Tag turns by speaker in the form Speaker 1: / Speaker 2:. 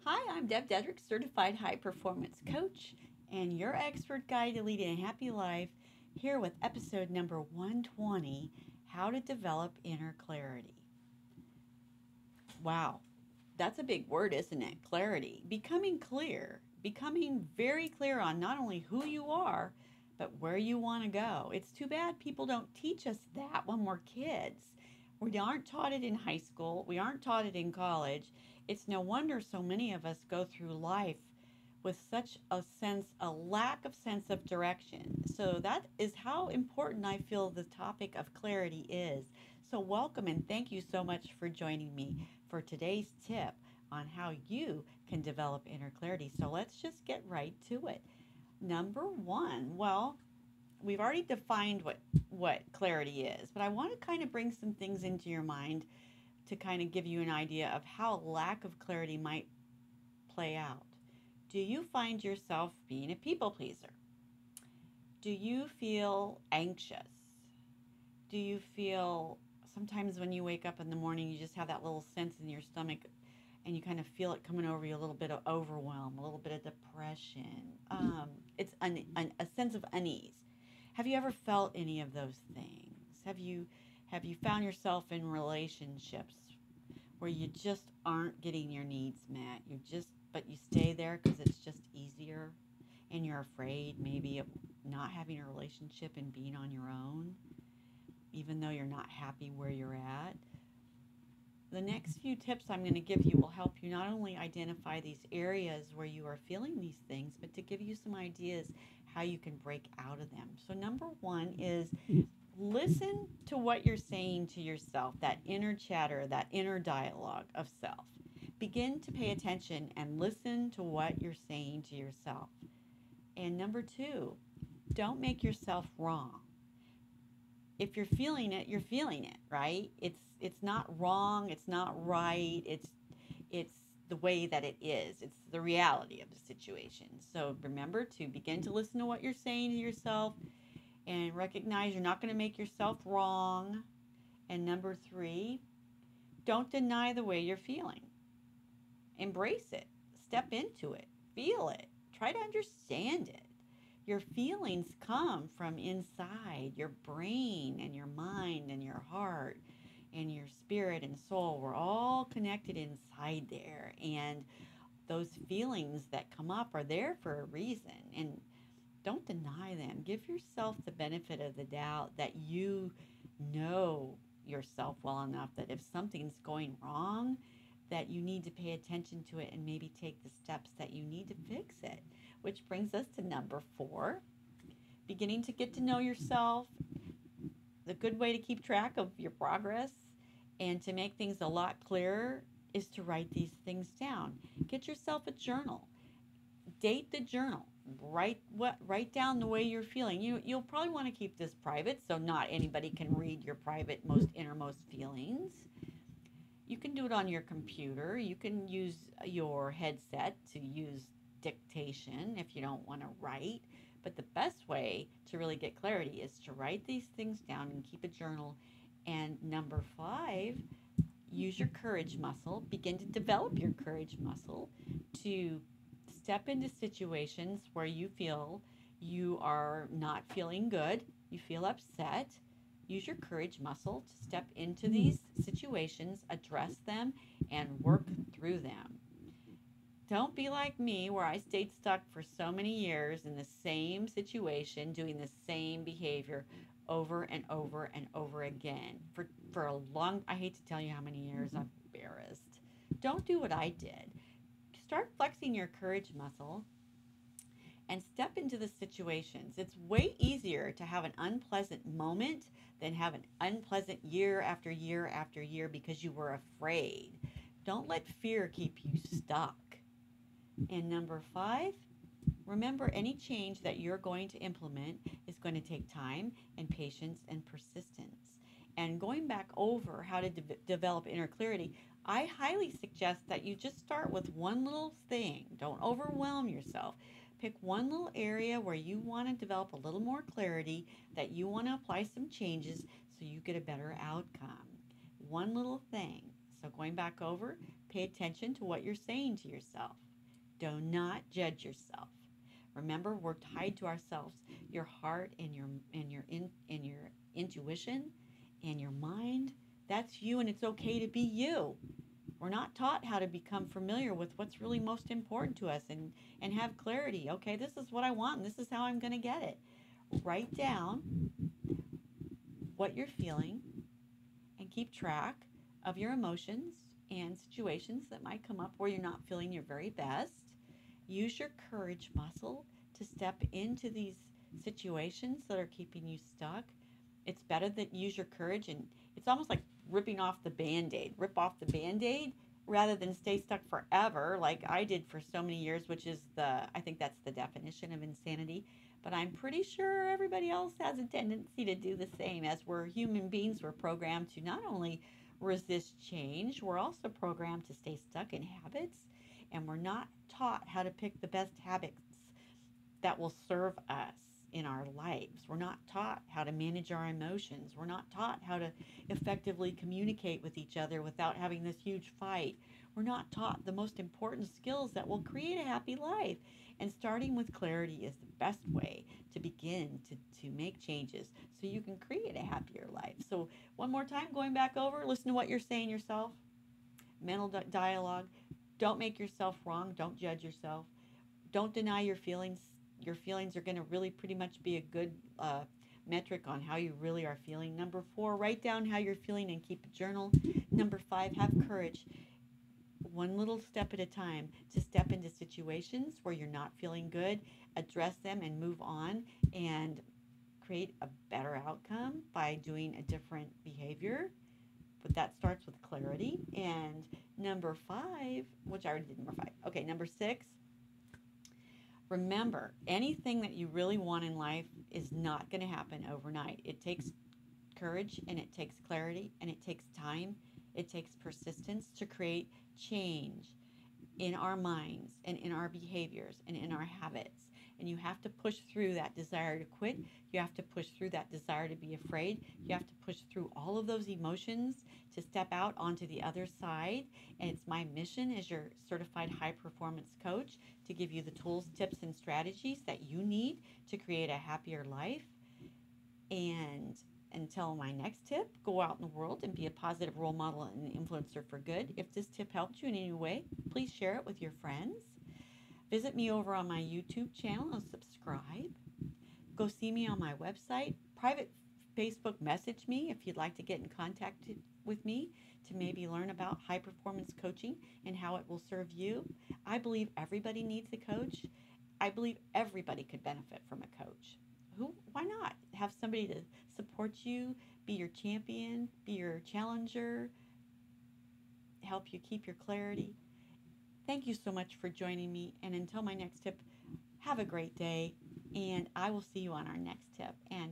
Speaker 1: Hi, I'm DebDedrick, certified high performance coach, and your expert guide to leading a happy life, here with episode number 120, How to Develop Inner Clarity. Wow, that's a big word, isn't it? Clarity. Becoming clear, becoming very clear on not only who you are, but where you want to go. It's too bad people don't teach us that when we're kids. We aren't taught it in high school, we aren't taught it in college. It's no wonder so many of us go through life with such a lack of sense of direction. So that is how important I feel the topic of clarity is. So welcome and thank you so much for joining me for today's tip on how you can develop inner clarity. So let's just get right to it. Number one, well, we've already defined what clarity is, but I want to kind of bring some things into your mind to kind of give you an idea of how lack of clarity might play out. Do you find yourself being a people pleaser? Do you feel anxious? Do you feel sometimes when you wake up in the morning, you just have that little sense in your stomach and you kind of feel it coming over you, a little bit of overwhelm, a little bit of depression? It's a sense of unease. Have you ever felt any of those things? Have you found yourself in relationships where you just aren't getting your needs met? But you stay there because it's just easier, and you're afraid maybe of not having a relationship and being on your own, even though you're not happy where you're at. The next few tips I'm going to give you will help you not only identify these areas where you are feeling these things, but to give you some ideas how you can break out of them. So, number one is listen to what you're saying to yourself, that inner chatter, that inner dialogue of self. Begin to pay attention and listen to what you're saying to yourself. And number two, don't make yourself wrong. If you're feeling it, you're feeling it, right? It's not wrong, it's not right. It's the way that it is. It's the reality of the situation. So remember to begin to listen to what you're saying to yourself and recognize you're not going to make yourself wrong. And number three, don't deny the way you're feeling. Embrace it. Step into it. Feel it. Try to understand it. Your feelings come from inside your brain and your mind and your heart and your spirit and soul. We're all connected inside there. And those feelings that come up are there for a reason. And don't deny them. Give yourself the benefit of the doubt that you know yourself well enough that if something's going wrong, that you need to pay attention to it and maybe take the steps that you need to fix it. Which brings us to number four, beginning to get to know yourself. The good way to keep track of your progress and to make things a lot clearer is to write these things down. Get yourself a journal. Date the journal. Write down the way you're feeling. You'll probably want to keep this private so not anybody can read your private most innermost feelings. You can do it on your computer. You can use your headset to use dictation if you don't want to write. But the best way to really get clarity is to write these things down and keep a journal. And number five, use your courage muscle. Begin to develop your courage muscle to step into situations where you feel you are not feeling good, you feel upset. Use your courage muscle to step into these situations, address them, and work through them. Don't be like me, where I stayed stuck for so many years in the same situation, doing the same behavior over and over and over again. For a long, I hate to tell you how many years, I'm embarrassed. Don't do what I did. Start flexing your courage muscle and step into the situations. It's way easier to have an unpleasant moment than have an unpleasant year after year after year because you were afraid. Don't let fear keep you stuck. And number five, remember any change that you're going to implement is going to take time and patience and persistence. And going back over how to develop inner clarity, I highly suggest that you just start with one little thing. Don't overwhelm yourself. Pick one little area where you want to develop a little more clarity, that you want to apply some changes so you get a better outcome. One little thing. So going back over, pay attention to what you're saying to yourself. Do not judge yourself. Remember, we're tied to ourselves. Your heart and your intuition and your mind, that's you, and it's okay to be you. We're not taught how to become familiar with what's really most important to us and have clarity. Okay, this is what I want and this is how I'm going to get it. Write down what you're feeling and keep track of your emotions and situations that might come up where you're not feeling your very best. Use your courage muscle to step into these situations that are keeping you stuck. It's better that use your courage, and it's almost like ripping off the Band-Aid. Rip off the Band-Aid rather than stay stuck forever like I did for so many years, which is I think that's the definition of insanity. But I'm pretty sure everybody else has a tendency to do the same. As we're human beings, we're programmed to not only resist change, we're also programmed to stay stuck in habits, and we're not taught how to pick the best habits that will serve us in our lives. We're not taught how to manage our emotions. We're not taught how to effectively communicate with each other without having this huge fight. We're not taught the most important skills that will create a happy life. And starting with clarity is the best way to begin to make changes so you can create a happier life. So one more time, going back over, listen to what you're saying yourself. Mental dialogue. Don't make yourself wrong. Don't judge yourself. Don't deny your feelings. Your feelings are going to really pretty much be a good metric on how you really are feeling. Number 4, write down how you're feeling and keep a journal. Number 5, have courage. One little step at a time to step into situations where you're not feeling good, address them and move on and create a better outcome by doing a different behavior. But that starts with clarity. And number 5, which I already did number 5. Okay, number 6. Remember, anything that you really want in life is not going to happen overnight. It takes courage, and it takes clarity, and it takes time. It takes persistence to create change in our minds and in our behaviors and in our habits. And you have to push through that desire to quit. You have to push through that desire to be afraid. You have to push through all of those emotions to step out onto the other side. And it's my mission as your certified high performance coach to give you the tools, tips, and strategies that you need to create a happier life. And until my next tip, go out in the world and be a positive role model and influencer for good. If this tip helped you in any way, please share it with your friends. Visit me over on my YouTube channel and subscribe. Go see me on my website. Private Facebook message me if you'd like to get in contact with me to maybe learn about high performance coaching and how it will serve you. I believe everybody needs a coach. I believe everybody could benefit from a coach. Why not? Have somebody to support you, be your champion, be your challenger, help you keep your clarity. Thank you so much for joining me. And until my next tip, have a great day. And I will see you on our next tip. And